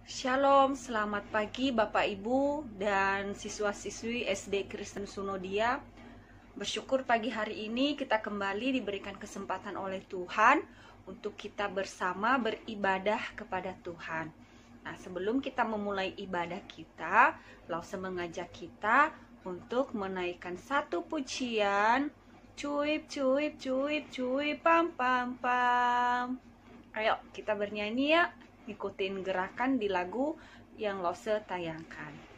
Shalom, selamat pagi Bapak Ibu dan siswa-siswi SD Kristen Sunodia. Bersyukur pagi hari ini kita kembali diberikan kesempatan oleh Tuhan untuk kita bersama beribadah kepada Tuhan. Nah, sebelum kita memulai ibadah kita, Lause mengajak kita untuk menaikkan satu pujian. Cuip, cuip, cuip, cuip, pam, pam, pam. Ayo kita bernyanyi ya. Ikutin gerakan di lagu yang Lause tayangkan.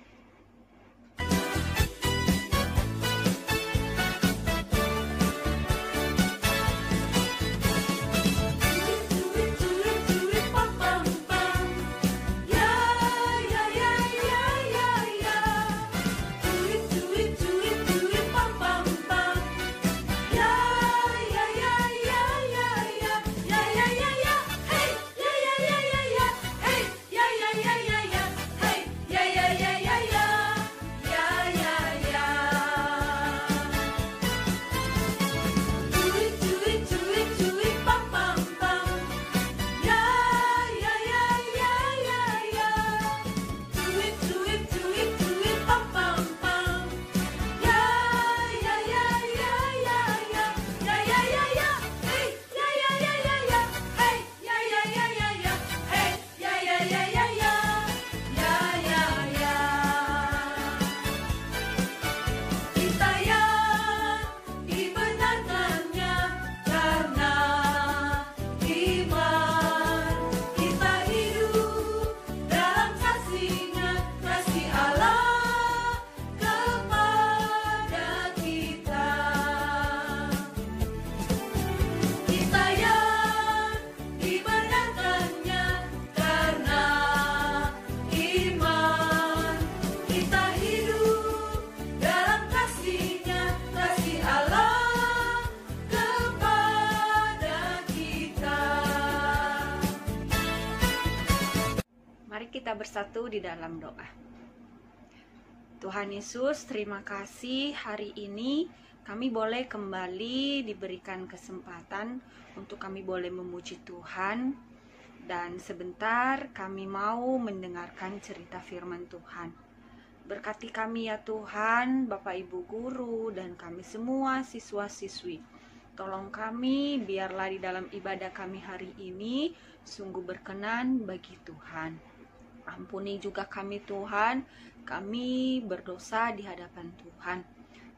Mari kita bersatu di dalam doa. Tuhan Yesus, terima kasih hari ini kami boleh kembali diberikan kesempatan untuk kami boleh memuji Tuhan. Dan sebentar kami mau mendengarkan cerita firman Tuhan. Berkati kami ya Tuhan, Bapak Ibu Guru dan kami semua siswa-siswi. Tolong kami biarlah di dalam ibadah kami hari ini sungguh berkenan bagi Tuhan. Ampuni juga kami Tuhan, kami berdosa di hadapan Tuhan.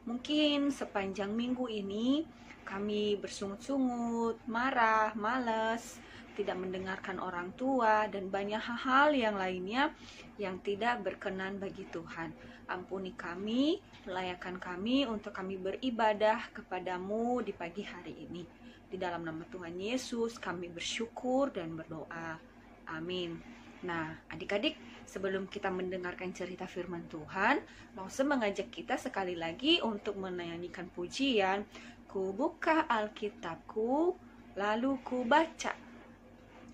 Mungkin sepanjang minggu ini kami bersungut-sungut, marah, malas, tidak mendengarkan orang tua, dan banyak hal-hal yang lainnya yang tidak berkenan bagi Tuhan. Ampuni kami, layakkan kami untuk kami beribadah kepadamu di pagi hari ini. Di dalam nama Tuhan Yesus kami bersyukur dan berdoa. Amin. Nah, adik-adik, sebelum kita mendengarkan cerita firman Tuhan, Lause mengajak kita sekali lagi untuk menyanyikan pujian, Ku buka Alkitabku, lalu ku baca.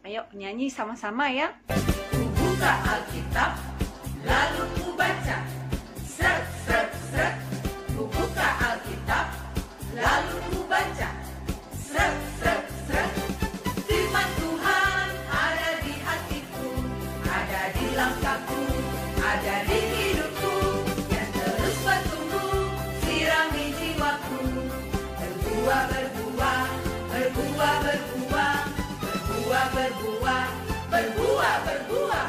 Ayo nyanyi sama-sama ya. Ku buka Alkitab, lalu ku baca. Sret, sret, sret. Ku buka Alkitab, lalu ku baca. Sret, sret, sret. Firman Tuhan ada di hatiku, ada di langkahku, ada di hidupku, yang terus bertumbuh, sirami jiwaku. Berbuah, berbuah, berbuah, berbuah, berbuah, berbuah, berbuah, berbuah.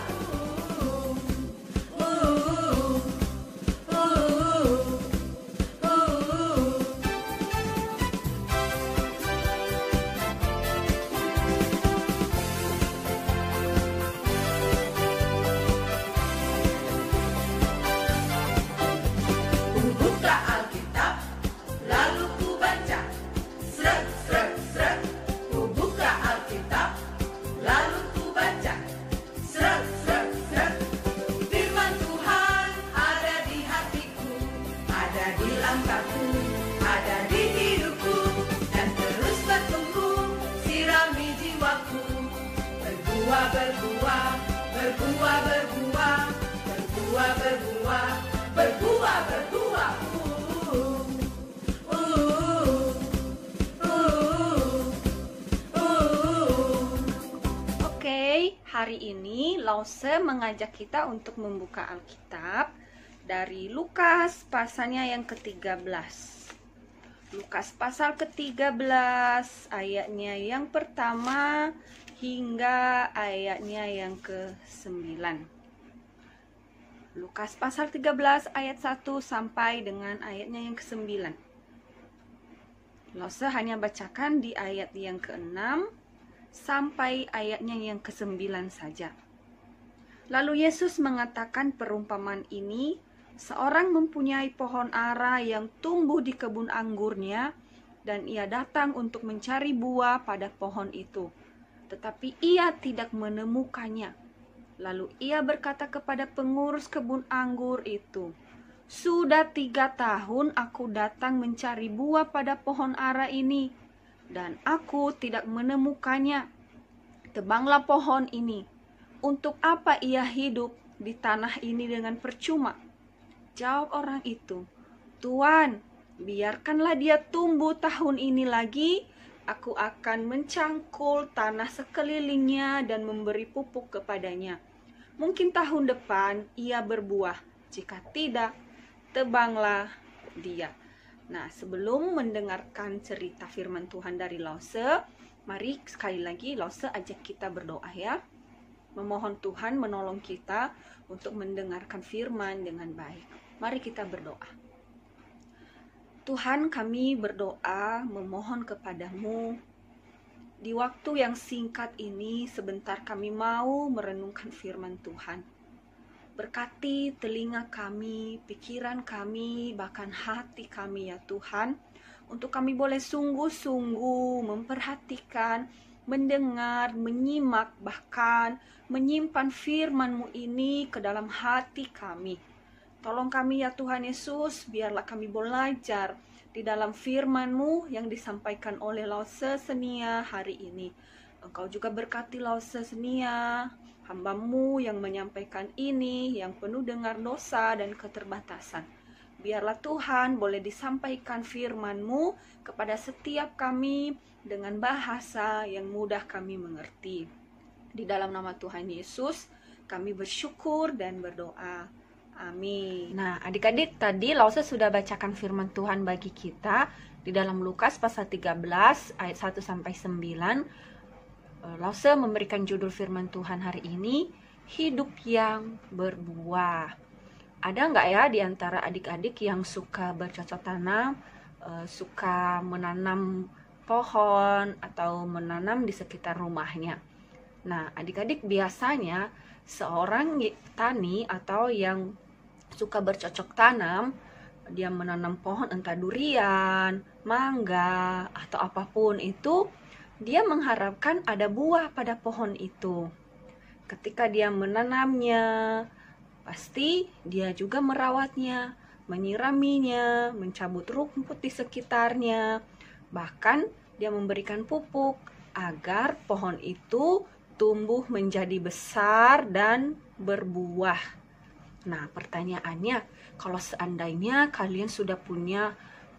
hari ini Lause mengajak kita untuk membuka Alkitab dari Lukas pasalnya yang ke-13. Lukas pasal ke-13 ayatnya yang pertama hingga ayatnya yang ke-9. Lukas pasal 13 ayat 1 sampai dengan ayatnya yang ke-9. Lause hanya bacakan di ayat yang ke-6 sampai ayatnya yang ke-9 saja. Lalu Yesus mengatakan perumpamaan ini, seorang mempunyai pohon ara yang tumbuh di kebun anggurnya, dan ia datang untuk mencari buah pada pohon itu. Tetapi ia tidak menemukannya. Lalu ia berkata kepada pengurus kebun anggur itu, "Sudah 3 tahun aku datang mencari buah pada pohon ara ini, dan aku tidak menemukannya. Tebanglah pohon ini. Untuk apa ia hidup di tanah ini dengan percuma?" Jawab orang itu, "Tuan, biarkanlah dia tumbuh tahun ini lagi. Aku akan mencangkul tanah sekelilingnya dan memberi pupuk kepadanya. Mungkin tahun depan ia berbuah. Jika tidak, tebanglah dia." Nah, sebelum mendengarkan cerita firman Tuhan dari Lause, mari sekali lagi Lause ajak kita berdoa ya. Memohon Tuhan menolong kita untuk mendengarkan firman dengan baik. Mari kita berdoa. Tuhan, kami berdoa memohon kepadamu. Di waktu yang singkat ini, sebentar kami mau merenungkan firman Tuhan. Berkati telinga kami, pikiran kami, bahkan hati kami ya Tuhan, untuk kami boleh sungguh-sungguh memperhatikan, mendengar, menyimak, bahkan menyimpan firman-Mu ini ke dalam hati kami. Tolong kami ya Tuhan Yesus, biarlah kami belajar di dalam firman-Mu yang disampaikan oleh Lause Senia hari ini. Engkau juga berkati Lause Senia, hamba-Mu yang menyampaikan ini, yang penuh dengan dosa dan keterbatasan. Biarlah Tuhan boleh disampaikan firman-Mu kepada setiap kami dengan bahasa yang mudah kami mengerti. Di dalam nama Tuhan Yesus, kami bersyukur dan berdoa. Amin. Nah, adik-adik, tadi Lause sudah bacakan firman Tuhan bagi kita di dalam Lukas pasal 13 ayat 1 sampai 9. Lause memberikan judul firman Tuhan hari ini, hidup yang berbuah. Ada nggak ya di antara adik-adik yang suka bercocok tanam, suka menanam pohon atau menanam di sekitar rumahnya? Nah, adik-adik biasanya seorang petani atau yang suka bercocok tanam, dia menanam pohon entah durian, mangga, atau apapun itu, dia mengharapkan ada buah pada pohon itu. Ketika dia menanamnya, pasti dia juga merawatnya, menyiraminya, mencabut rumput di sekitarnya. Bahkan dia memberikan pupuk agar pohon itu tumbuh menjadi besar dan berbuah. Nah, pertanyaannya, kalau seandainya kalian sudah punya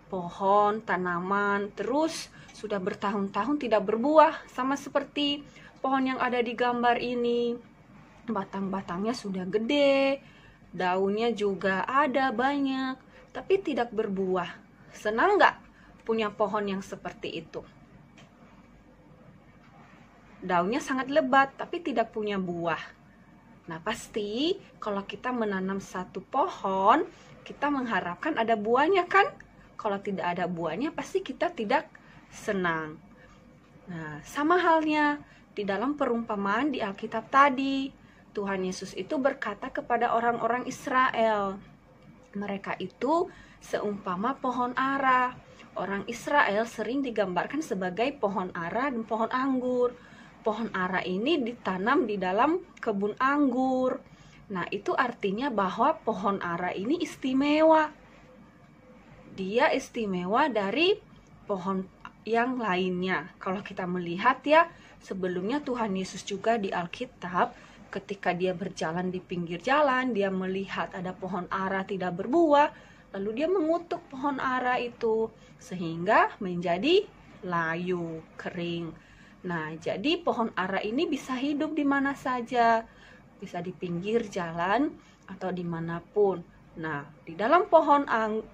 pohon, tanaman, terus sudah bertahun-tahun tidak berbuah, sama seperti pohon yang ada di gambar ini. Batang-batangnya sudah gede, daunnya juga ada banyak, tapi tidak berbuah. Senang nggak punya pohon yang seperti itu? Daunnya sangat lebat, tapi tidak punya buah. Nah, pasti kalau kita menanam satu pohon, kita mengharapkan ada buahnya kan? Kalau tidak ada buahnya, pasti kita tidak senang. Nah, sama halnya di dalam perumpamaan di Alkitab tadi, Tuhan Yesus itu berkata kepada orang-orang Israel. Mereka itu seumpama pohon ara. Orang Israel sering digambarkan sebagai pohon ara dan pohon anggur. Pohon ara ini ditanam di dalam kebun anggur. Nah, itu artinya bahwa pohon ara ini istimewa. Dia istimewa dari pohon yang lainnya. Kalau kita melihat ya, sebelumnya Tuhan Yesus juga di Alkitab, ketika dia berjalan di pinggir jalan, dia melihat ada pohon ara tidak berbuah, lalu dia mengutuk pohon ara itu sehingga menjadi layu, kering. Nah, jadi pohon ara ini bisa hidup di mana saja, bisa di pinggir jalan atau dimanapun. Nah, di dalam pohon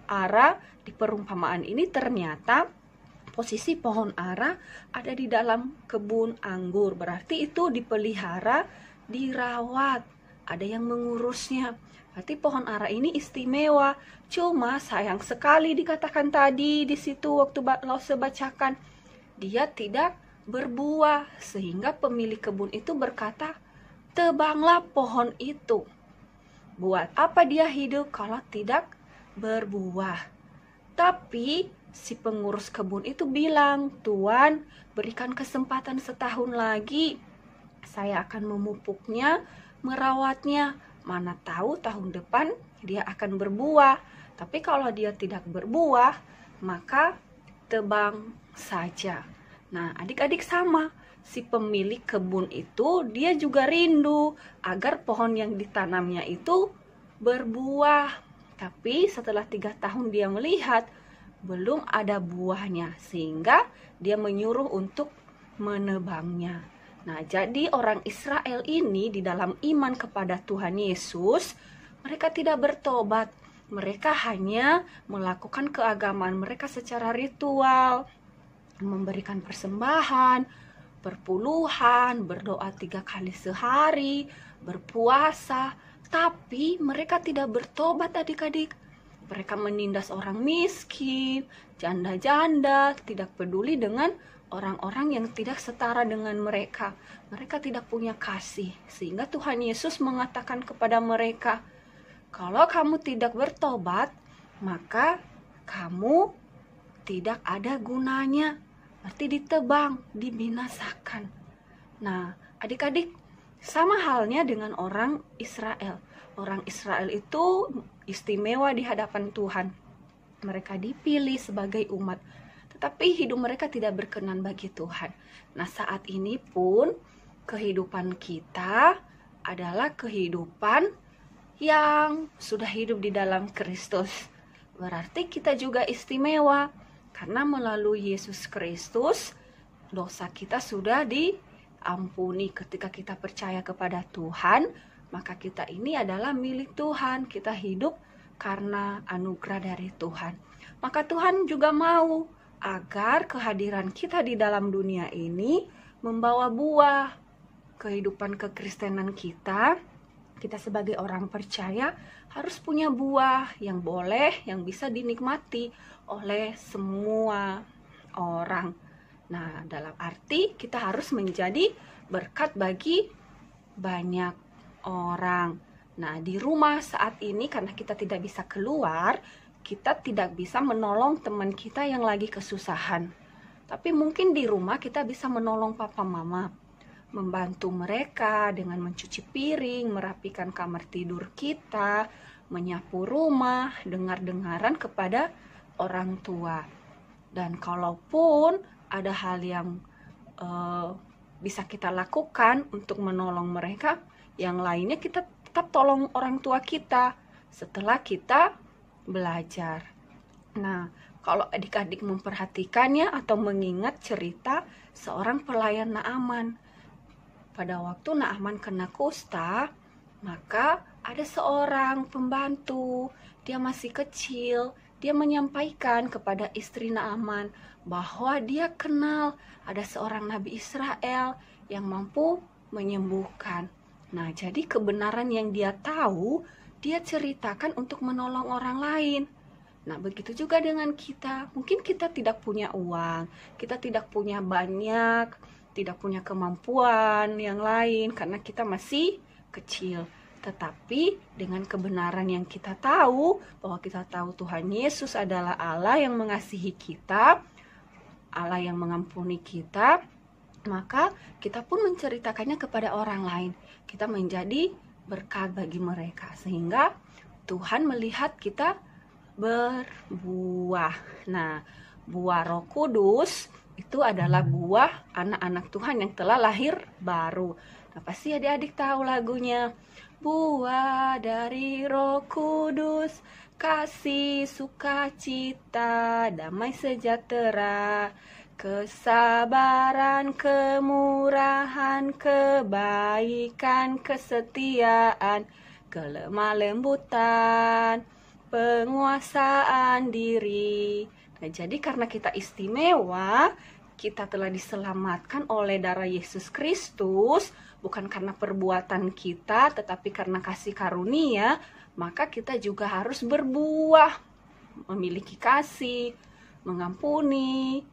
ara, di perumpamaan ini ternyata posisi pohon ara ada di dalam kebun anggur. Berarti itu dipelihara, dirawat, ada yang mengurusnya. Berarti pohon ara ini istimewa. Cuma sayang sekali dikatakan tadi di situ waktu Lause bacakan, dia tidak berbuah, sehingga pemilik kebun itu berkata, tebanglah pohon itu. Buat apa dia hidup kalau tidak berbuah? Tapi si pengurus kebun itu bilang, Tuan, berikan kesempatan setahun lagi. Saya akan memupuknya, merawatnya. Mana tahu tahun depan dia akan berbuah. Tapi kalau dia tidak berbuah, maka tebang saja. Nah, adik-adik sama. Si pemilik kebun itu dia juga rindu agar pohon yang ditanamnya itu berbuah. Tapi setelah 3 tahun dia melihat belum ada buahnya, sehingga dia menyuruh untuk menebangnya. Nah, jadi orang Israel ini di dalam iman kepada Tuhan Yesus, mereka tidak bertobat. Mereka hanya melakukan keagamaan mereka secara ritual, memberikan persembahan, berpuluhan, berdoa 3 kali sehari, berpuasa, tapi mereka tidak bertobat adik-adik. Mereka menindas orang miskin, janda-janda, tidak peduli dengan orang-orang yang tidak setara dengan mereka. Mereka tidak punya kasih, sehingga Tuhan Yesus mengatakan kepada mereka, kalau kamu tidak bertobat, maka kamu tidak ada gunanya. Berarti ditebang, dibinasakan. Nah, adik-adik, sama halnya dengan orang Israel. Orang Israel itu istimewa di hadapan Tuhan. Mereka dipilih sebagai umat, tetapi hidup mereka tidak berkenan bagi Tuhan. Nah, saat ini pun kehidupan kita adalah kehidupan yang sudah hidup di dalam Kristus. Berarti kita juga istimewa. Karena melalui Yesus Kristus, dosa kita sudah diampuni. Ketika kita percaya kepada Tuhan, maka kita ini adalah milik Tuhan. Kita hidup karena anugerah dari Tuhan. Maka Tuhan juga mau agar kehadiran kita di dalam dunia ini membawa buah. Kehidupan kekristenan kita sebagai orang percaya harus punya buah yang boleh, yang bisa dinikmati oleh semua orang. Nah, dalam arti kita harus menjadi berkat bagi banyak orang. Nah, di rumah saat ini karena kita tidak bisa keluar, kita tidak bisa menolong teman kita yang lagi kesusahan. Tapi mungkin di rumah kita bisa menolong papa mama, membantu mereka dengan mencuci piring, merapikan kamar tidur kita, menyapu rumah, dengar-dengaran kepada orang tua. Dan kalaupun ada hal yang bisa kita lakukan untuk menolong mereka, yang lainnya kita tetap tolong orang tua kita setelah kita belajar. Nah, kalau adik-adik memperhatikannya atau mengingat cerita seorang pelayan Naaman. Pada waktu Naaman kena kusta, maka ada seorang pembantu, dia masih kecil, dia menyampaikan kepada istri Naaman bahwa dia kenal ada seorang nabi Israel yang mampu menyembuhkan. Nah, jadi kebenaran yang dia tahu, dia ceritakan untuk menolong orang lain. Nah, begitu juga dengan kita. Mungkin kita tidak punya uang, kita tidak punya banyak, tidak punya kemampuan yang lain karena kita masih kecil. Tetapi dengan kebenaran yang kita tahu, bahwa kita tahu Tuhan Yesus adalah Allah yang mengasihi kita, Allah yang mengampuni kita, maka kita pun menceritakannya kepada orang lain. Kita menjadi berkat bagi mereka, sehingga Tuhan melihat kita berbuah. Nah, buah Roh Kudus itu adalah buah anak-anak Tuhan yang telah lahir baru. Nah, pasti adik-adik tahu lagunya. Buah dari Roh Kudus, kasih, sukacita, damai sejahtera, kesabaran, kemurahan, kebaikan, kesetiaan, kelemah lembutan, penguasaan diri. Nah, jadi karena kita istimewa, kita telah diselamatkan oleh darah Yesus Kristus, bukan karena perbuatan kita, tetapi karena kasih karunia, maka kita juga harus berbuah, memiliki kasih, mengampuni,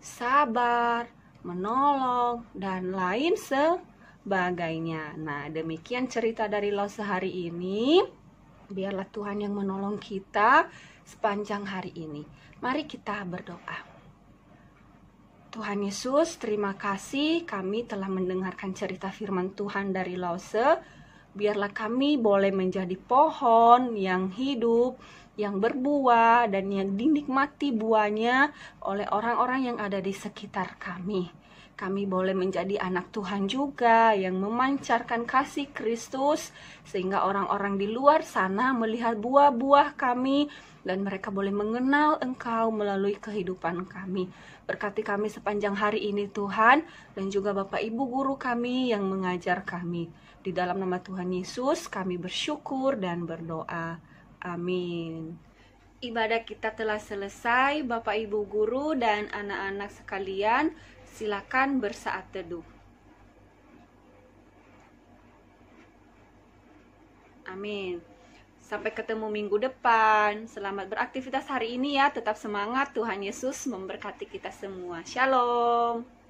sabar, menolong, dan lain sebagainya. Nah, demikian cerita dari Lause hari ini. Biarlah Tuhan yang menolong kita sepanjang hari ini. Mari kita berdoa. Tuhan Yesus, terima kasih kami telah mendengarkan cerita firman Tuhan dari Lause. Biarlah kami boleh menjadi pohon yang hidup, yang berbuah, dan yang dinikmati buahnya oleh orang-orang yang ada di sekitar kami. Kami boleh menjadi anak Tuhan juga yang memancarkan kasih Kristus, sehingga orang-orang di luar sana melihat buah-buah kami, dan mereka boleh mengenal Engkau melalui kehidupan kami. Berkati kami sepanjang hari ini Tuhan, dan juga Bapak Ibu guru kami yang mengajar kami. Di dalam nama Tuhan Yesus kami bersyukur dan berdoa. Amin. Ibadah kita telah selesai. Bapak Ibu guru dan anak-anak sekalian, silakan bersaat teduh. Amin. Sampai ketemu minggu depan. Selamat beraktivitas hari ini ya. Tetap semangat. Tuhan Yesus memberkati kita semua. Shalom.